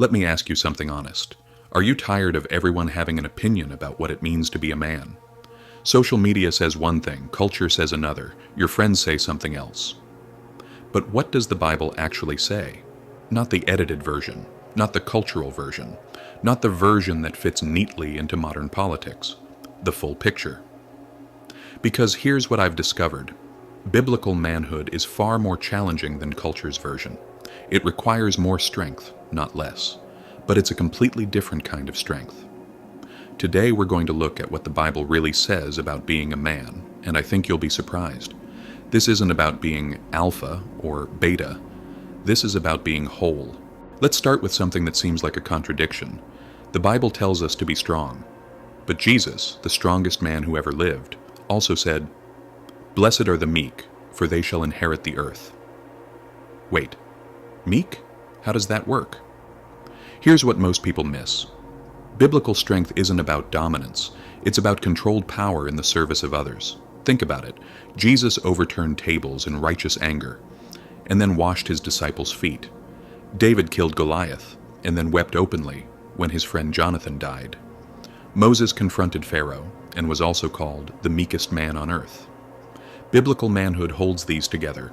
Let me ask you something honest. Are you tired of everyone having an opinion about what it means to be a man? Social media says one thing, culture says another, your friends say something else. But what does the Bible actually say? Not the edited version, not the cultural version, not the version that fits neatly into modern politics. The full picture. Because here's what I've discovered. Biblical manhood is far more challenging than culture's version. It requires more strength, not less. But it's a completely different kind of strength. Today we're going to look at what the Bible really says about being a man, and I think you'll be surprised. This isn't about being alpha or beta. This is about being whole. Let's start with something that seems like a contradiction. The Bible tells us to be strong. But Jesus, the strongest man who ever lived, also said, "Blessed are the meek, for they shall inherit the earth." Wait, meek? How does that work? Here's what most people miss. Biblical strength isn't about dominance. It's about controlled power in the service of others. Think about it. Jesus overturned tables in righteous anger, and then washed his disciples' feet. David killed Goliath, and then wept openly when his friend Jonathan died. Moses confronted Pharaoh, and was also called the meekest man on earth. Biblical manhood holds these together: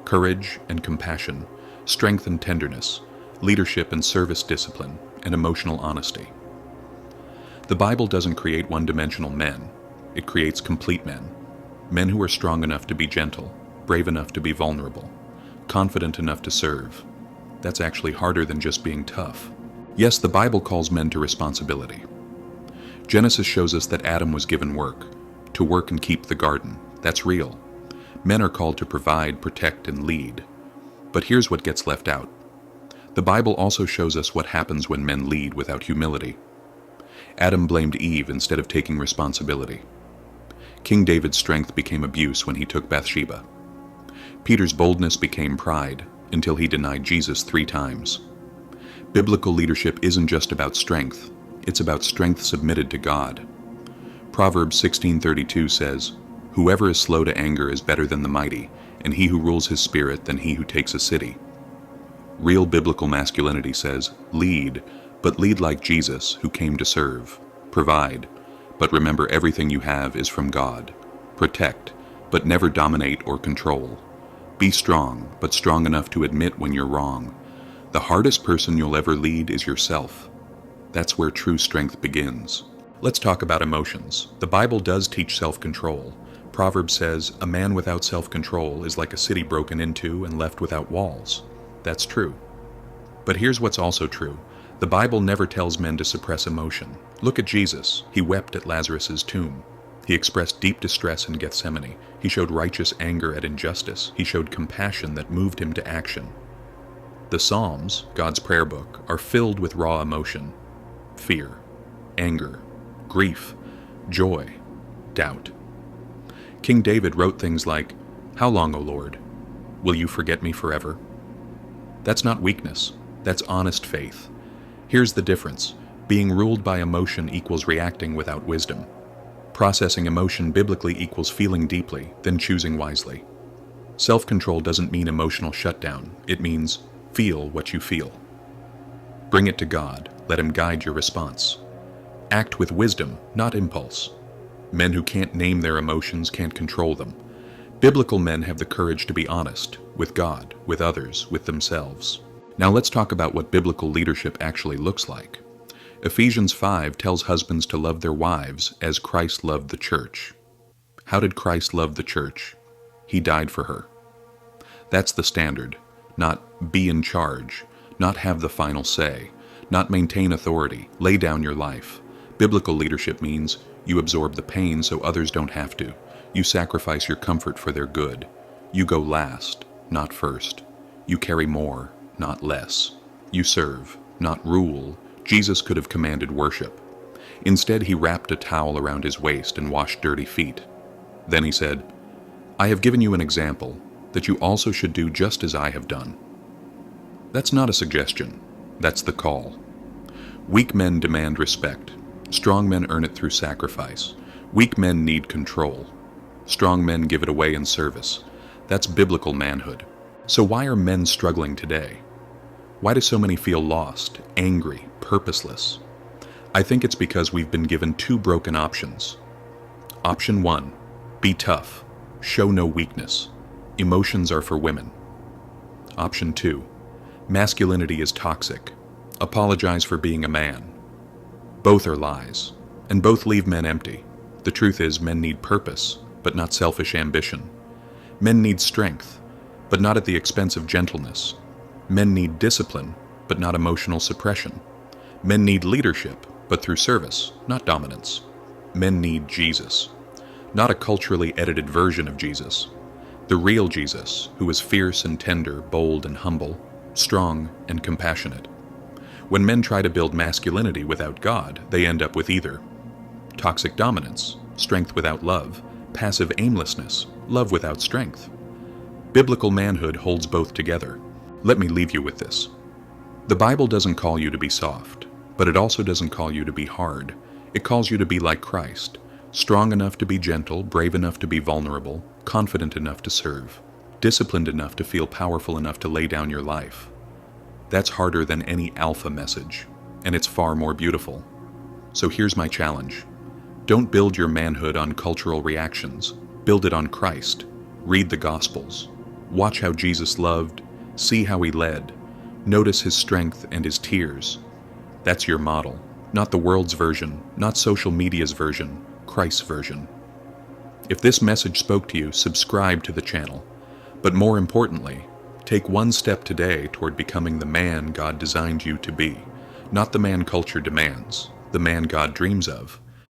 courage and compassion, strength and tenderness, leadership and service discipline, and emotional honesty. The Bible doesn't create one-dimensional men. It creates complete men. Men who are strong enough to be gentle, brave enough to be vulnerable, confident enough to serve. That's actually harder than just being tough. Yes, the Bible calls men to responsibility. Genesis shows us that Adam was given work, to work and keep the garden. That's real. Men are called to provide, protect, and lead. But here's what gets left out. The Bible also shows us what happens when men lead without humility. Adam blamed Eve instead of taking responsibility. King David's strength became abuse when he took Bathsheba. Peter's boldness became pride until he denied Jesus 3 times. Biblical leadership isn't just about strength. It's about strength submitted to God. Proverbs 16:32 says, "Whoever is slow to anger is better than the mighty, and he who rules his spirit than he who takes a city." Real biblical masculinity says, lead, but lead like Jesus, who came to serve. Provide, but remember everything you have is from God. Protect, but never dominate or control. Be strong, but strong enough to admit when you're wrong. The hardest person you'll ever lead is yourself. That's where true strength begins. Let's talk about emotions. The Bible does teach self-control. Proverbs says, "A man without self-control is like a city broken into and left without walls." That's true. But here's what's also true. The Bible never tells men to suppress emotion. Look at Jesus. He wept at Lazarus' tomb. He expressed deep distress in Gethsemane. He showed righteous anger at injustice. He showed compassion that moved him to action. The Psalms, God's prayer book, are filled with raw emotion: fear, anger, grief, joy, doubt. King David wrote things like, "How long, O Lord? Will you forget me forever?" That's not weakness. That's honest faith. Here's the difference. Being ruled by emotion equals reacting without wisdom. Processing emotion biblically equals feeling deeply, then choosing wisely. Self-control doesn't mean emotional shutdown. It means feel what you feel. Bring it to God. Let Him guide your response. Act with wisdom, not impulse. Men who can't name their emotions can't control them. Biblical men have the courage to be honest, with God, with others, with themselves. Now let's talk about what biblical leadership actually looks like. Ephesians 5 tells husbands to love their wives as Christ loved the church. How did Christ love the church? He died for her. That's the standard. Not be in charge, not have the final say, not maintain authority, lay down your life. Biblical leadership means you absorb the pain so others don't have to. You sacrifice your comfort for their good. You go last, not first. You carry more, not less. You serve, not rule. Jesus could have commanded worship. Instead, He wrapped a towel around His waist and washed dirty feet. Then He said, "I have given you an example that you also should do just as I have done." That's not a suggestion. That's the call. Weak men demand respect. Strong men earn it through sacrifice. Weak men need control. Strong men give it away in service. That's biblical manhood. So why are men struggling today? Why do so many feel lost, angry, purposeless? I think it's because we've been given two broken options. Option 1, be tough, show no weakness. Emotions are for women. Option 2, masculinity is toxic. Apologize for being a man. Both are lies, and both leave men empty. The truth is, men need purpose, but not selfish ambition. Men need strength, but not at the expense of gentleness. Men need discipline, but not emotional suppression. Men need leadership, but through service, not dominance. Men need Jesus, not a culturally edited version of Jesus. The real Jesus, who is fierce and tender, bold and humble, strong and compassionate. When men try to build masculinity without God, they end up with either toxic dominance, strength without love, passive aimlessness, love without strength. Biblical manhood holds both together. Let me leave you with this. The Bible doesn't call you to be soft, but it also doesn't call you to be hard. It calls you to be like Christ, strong enough to be gentle, brave enough to be vulnerable, confident enough to serve, disciplined enough to feel powerful enough to lay down your life. That's harder than any alpha message, and it's far more beautiful. So here's my challenge. Don't build your manhood on cultural reactions. Build it on Christ. Read the Gospels. Watch how Jesus loved. See how he led. Notice his strength and his tears. That's your model. Not the world's version, not social media's version, Christ's version. If this message spoke to you, subscribe to the channel. But more importantly, take one step today toward becoming the man God designed you to be. Not the man culture demands, the man God dreams of.